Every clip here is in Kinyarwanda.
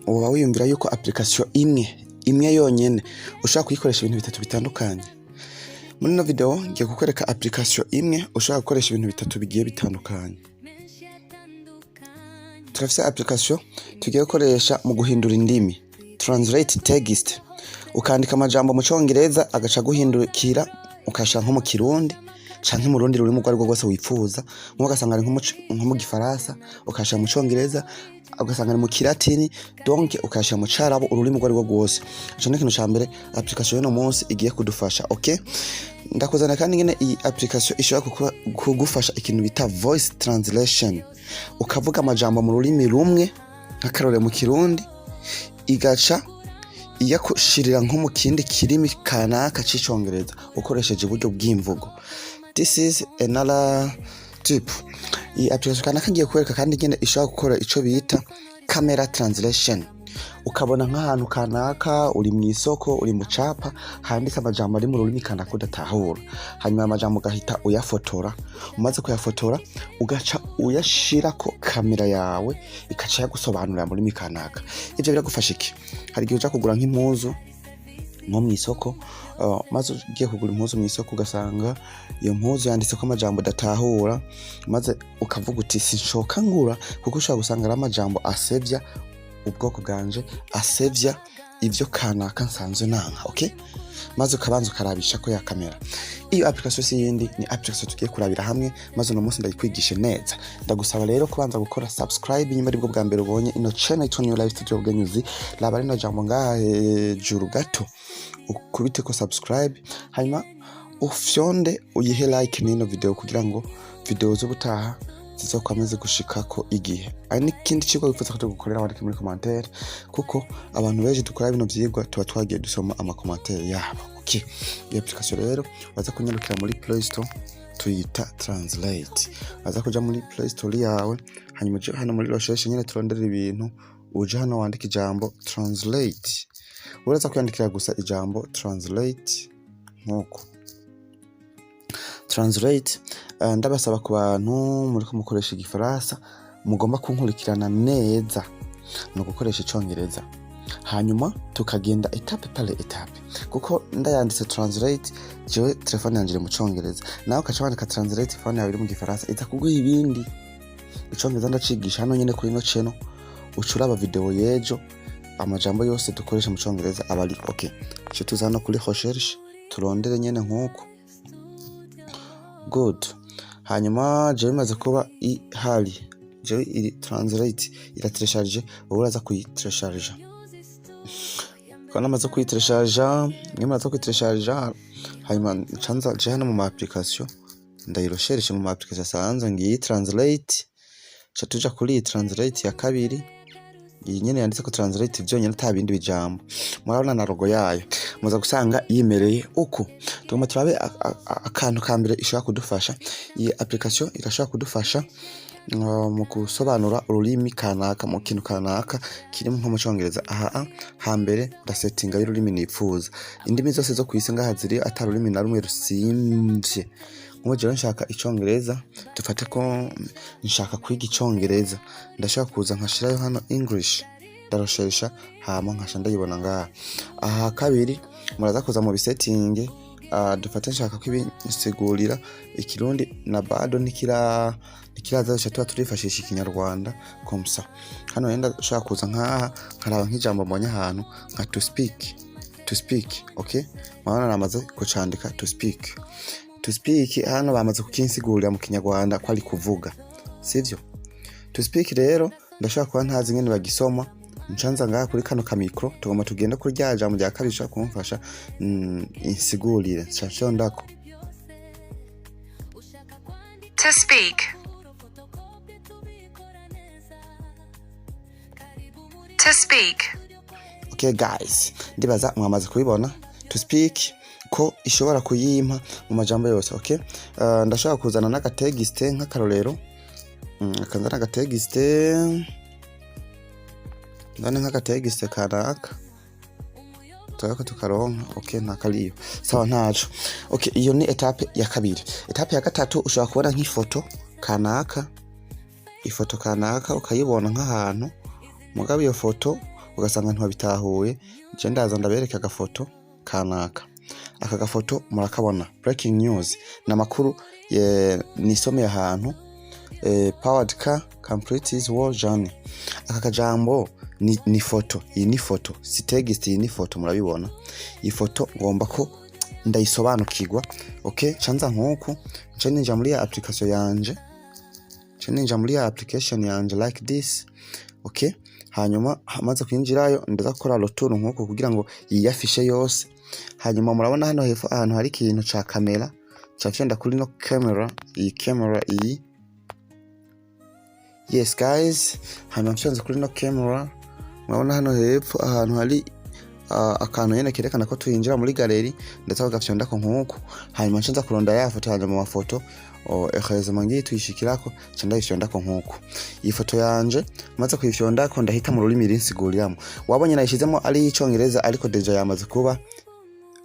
uba wiyumvira yuko application imwe yonyene ushaka kuyikoresha ibintu bitatu bitandukanye. Muri ino video ngiye kukwereka application imwe ushaka gukoresha ibintu bitatu bigiye bitandukanye. Turafise application tugiye gukoresha mu guhindura indimi, translate text. Ukandika amajambo mu Congereza agaca guhindukira ukashira nko mu Kirundi canke mu rundi rurimi rwo rwose wifuza. Ugasanga ari nko mu Gifaransa ukashira mu Congereza, ugasanga ari mu Kilatini, donc ukashira mu Carabo, ururimi rwo rwose. Ico ni ikintu ca mbere application y'uno munsi igiye kudufasha. Okay, ndakuzana kandi ngene iyi application ishobora kugufasha ikintu bita voice translation. Ukavuga amajambo mu rurimi rumwe nk'akarore mu Kirundi, igaca iyakushirira nko mu kindi kirimi kanaka c'icongereza ukoresheje uburyo bw'imvugo. This is another tip. Iyi application kanaka ngiye kwereka kandi ngene ishobora gukora ico bita camera translation. Ukabona nk'ahantu kanaka uri mu isoko, uri mu capa handika amajambo ari mu rurimi kanaka udatahura, hanyuma amajambo gahita uyafotora. Umaze kuyafotora ugaca uyashirako kamera yawe ikaca yagusobanurira mu rurimi kanaka. Ivyo biragufasha iki? Hari igihe uja kugura nk'impuzu nko mu isoko, maze ugiye kugura impuzu mu isoko ugasanga iyo mpuzu yanditseko amajambo udatahura, maze ukavuga uti sinshoka ngura kuko ushobora gusanga ari amajambo asevya ubwoko bwanje, asevya ivyo kanaka nsanzwe nanka. Okay, maze ukabanza ukarabisha ko ya kamera. Iyo application si yindi, ni application tugiye kurabira hamwe, maze uno munsi ndayikwigishe neza. Ndagusaba rero kubanza gukora subscribe nyuma aribwo bwa mbere ubonye ino channel Tony Live Studio News. Laba rino jambo ngaha hejuru gato ukubite ko subscribe, hanyuma ufyonde uyihe like n'ino video kugira ngo video z'ubutaha zizokomeze gushikako igihe. Ari n'ikindi kigo wifuza ko tugukorera wandike muri commentaire, kuko abantu beje dukora bino vyigwa tuba twagiye dusoma ama commentaire yabo. Okay, iyi application rero waza kunyarukira muri Play Store tuyita Translate. Waza kuja muri Play Store yawe, hanyuma uje hano muri recherche nyene turondera ibintu, uje hano wandika ijambo Translate. Uraza kwandikira gusa ijambo Translate nkuko Translate. Ndabasaba ku bantu muri ko mukoresha Igifaransa mugomba kunkurikirana neza no gukoresha Icongereza, hanyuma tukagenda etape pale etape, kuko ndayanditse Translate jewe telefone yanje mu Congereza, nawe ukaca wandika Translate phone yawe iri mu Gifaransa, iza kuguha ibindi. Icongereza ndacigisha hano nyene kuri no channel, ucuraba video yejo amajambo yose dukoresha mu Congereza abari. Okay, cyo tuzana kuri recherche turondere nyene nkuko. Good. Hanyuma jewe maze kuba ihari, jewe iri Translate iratelecharge, wowe uraza kuyitelecharge. Kana maze kuyitelecharge, nyuma kuyitelecharge, hanyuma canza je hano mu application ndayirecherche mu application sanza ngiyi Translate. Cha tuja kuri Translate ya kabiri, iyi nyene yanditse ko Translate byonyene atabindi bijambo. Murabona na logo yayo muza gusanga yimereye uko. Tugomba turabe akantu kambere ishaka kudufasha. Iyi application irashaka kudufasha mu gusobanura ururimi kanaka mu kintu kanaka kiri nko mu Congereza. Aha hambere ndasettinga y'ururimi nipfuza. Indimi zose zo kwisi ngaha ziri atarurimi na rumwe rusimvye. Jewe nshaka Icongereza, dufate ko nshaka kwiga Icongereza, ndashaka kuza nkashirayo hano English, ndaroshesha hama nkasha ndayibona ngaha. Aha kabiri muraza kuza mu bisetting, dufate nshaka kwibisigurira Ikirundi na bado nikiraza cyo turifashisha Ikinyarwanda komsa. Hano yenda nshaka kuza nkaha nkaraba nk'ijambo mbonye ahantu nka to speak. Okay, mwana namaze kucandika to speak hano bamaze kukinsigurira mu Kinyarwanda ko ari kuvuga, sivyo? To speak rero ndashaka kuba ntazi ngene bagisoma, ncanza ngaha kuri kano ka micro, tugomba tugenda kuri rya jambo rya kabisha kumfasha insigurire. Nshasho ndako to speak. To speak. Okay guys, ndibaza mwamaze kubibona to speak ko ishobora kuyimpa mu majambo yose. Okay, ndashaka kuzana n'agategiste nk'akarorero, akanzana agategiste ndane nk'agategiste kanaka turako tukaronka. Okay, ntakaliyo sawa ntaco. Okay, iyo ni etape ya kabiri. Etape ya gatatu ushobora kubona nk'ifoto kanaka ifoto kanaka ukayibona nk'ahantu mugabo iyo foto ugasanga ntibabitahuye, je ndaza ndabereka agafoto kanaka. Aka gafoto murakabona breaking news n'amakuru nisomeye ahantu powered car completes world journey. Aka kajambo ni foto, iyi ni foto, si text, iyi ni foto murabibona. Iyi foto ngomba ko ndayisobanukirwa. Okay, canza nkuko nce ninja muri application yanje, like this. Okay, hanyuma hamaze kwinjirayo ndaza gukora retour nkuko kugira ngo yiyafishe yose. Hanyuma murabona hano hepfo ahantu hari ikintu ca kamera, cafyenda kuri no camera, iyi camera iyi. Yes guys, hanyuma mfyanze kuri no camera, murabona hano hepfo ahantu hari akantu nyene kerekana ko tuyinjira muri galeri, ndetse gafyonda ko nkuko. Hanyuma ncanza kuronda ya foto yanje mu mafoto ekhezema ngiye tuyishikirako, canda ifyonda ko nkuko. Iyi foto yanje maze kuyifyonda ko ndahita mu rurimi rinsiguriyamo. Wabonye nayishizemo ari icongereza ariko deja yamaze kuba,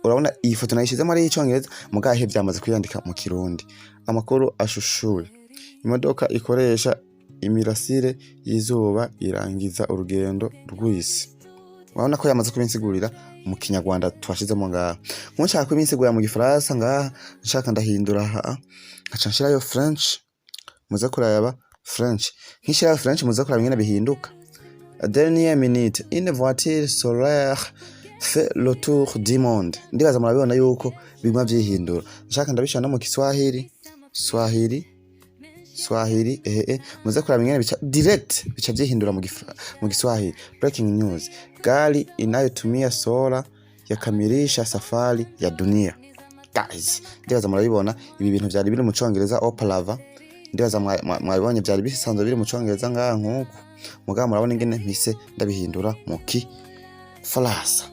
urabona iyi foto nayishizemo ari icongereza mugahe byamaze kuyandika mu kirundi. Amakuru ashushuye, imodoka ikoresha imirasire y'izuba irangiza urugendo rw'isi. Urabona ko yamaze kubinsigurira mu kinyarwanda twashizemo ngaha. Nkushaka kubinsigurira mu gifaransa ngaha, nshaka ndahindura nkaca nshirayo French, muze kuraba French. Nkishirayo French muze kuraba ingene bihinduka. Dernière minute, une voiture solaire fait le tour du monde. Ndibaza murabibona yuko bimwe byihindura. Nshaka ndabishana mu Kiswahili, Swahili muze kuraba ingene bica direct, bica byihindura mu Kiswahili. Breaking news, gari inayotumia sola yakamilisha safari ya dunia. Guys, ndibaza murabibona ibi bintu byari biri mu Congereza Opalava. Ndibaza mwabibonye byari bisanzwe biri mu Congereza ngaha nkuko. Mugabo murabona ingene mpise ndabihindura mu Kifaransa.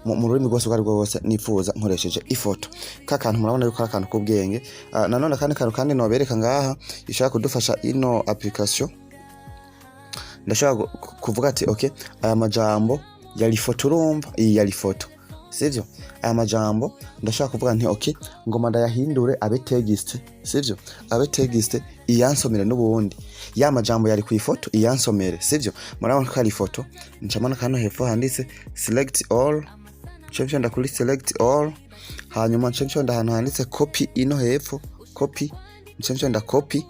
Mu rurimi rwose rwose nifuza nkoresheje ifoto. Kakantu murabona yuko akantu k'ubwenge. Nanone kandi nobereka ngaha ishaka kudufasha ino application. Ndashaka kuvuga ati okay, aya majambo yari foto, urumva iyi yari foto, sivyo? Aya majambo ndashaka kuvuga nti okay, ngoma ndayahindure abe text, sivyo? Abe text iyansomere n'ubundi ya majambo yari ku ifoto iyansomere, sivyo? Murabona ko ari ifoto, ncamana kano hepfo handitse select all, nshobora kuri select all. Hanyuma nshobora ahantu handitse copy ino hepfo, copy, nshobora copy.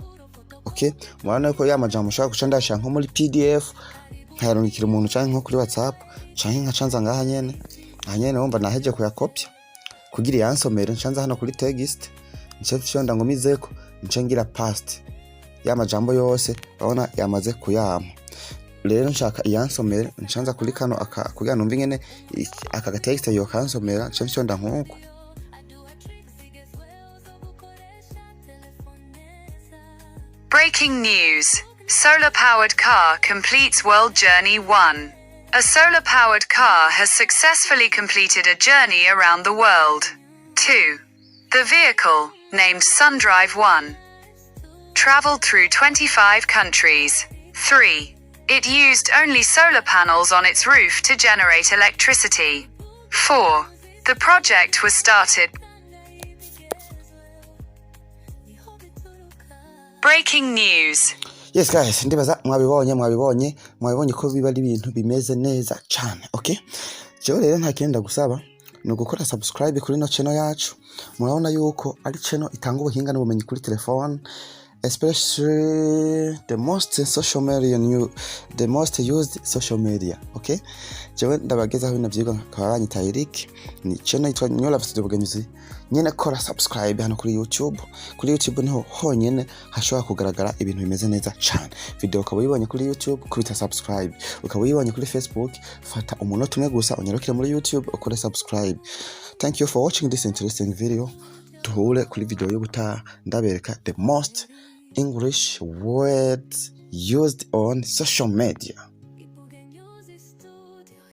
Okay, murabona ko ya majambo ushaka guca ndashaka nko muri PDF nkayarungikira umuntu canke nko kuri WhatsApp canke nkacanza ngaha nyene wumva naheje kuyakopya kugira yansomere. Ncanza hano kuri text, nshobora ngomizeko, ncengira paste ya majambo yose, urabona yamaze kuyama. Rero nshaka yansomere, ncanza kuri kano kugira numva ingene aka text yo kansomera, nshobora nkuko. Breaking news. Solar-powered car completes World Journey 1. A solar-powered car has successfully completed a journey around the world. 2. The vehicle, named SunDrive 1, traveled through 25 countries. 3. It used only solar panels on its roof to generate electricity. 4. The project was started. Breaking news. Yes guys, ndibaza mwabibonye ko biba ari ibintu bimeze neza cyane. Okay, jewe rero nta kindi ndagusaba no gukora subscribe kuri no channel yacu. Murabona yuko ari channel itanga ubuhinga n'ubumenyi kuri telefone, especially the most used social media. Okay, jewe ndabagezaho ibintu byigwa nkabanyita Eric, ni channel yitwa New Love Studio. Nyene kora subscribe hano kuri YouTube. Kuri YouTube niho honyene hashobora kugaragara ibintu bimeze neza cyane. Video ukaba uyibonye kuri YouTube, kubita subscribe. Ukaba uyibonye kuri Facebook, fata umunota umwe gusa unyarukire muri YouTube ukore subscribe. Thank you for watching this interesting video. Tuhure kuri video y'ubutaha ndabereka the most English words used on social media.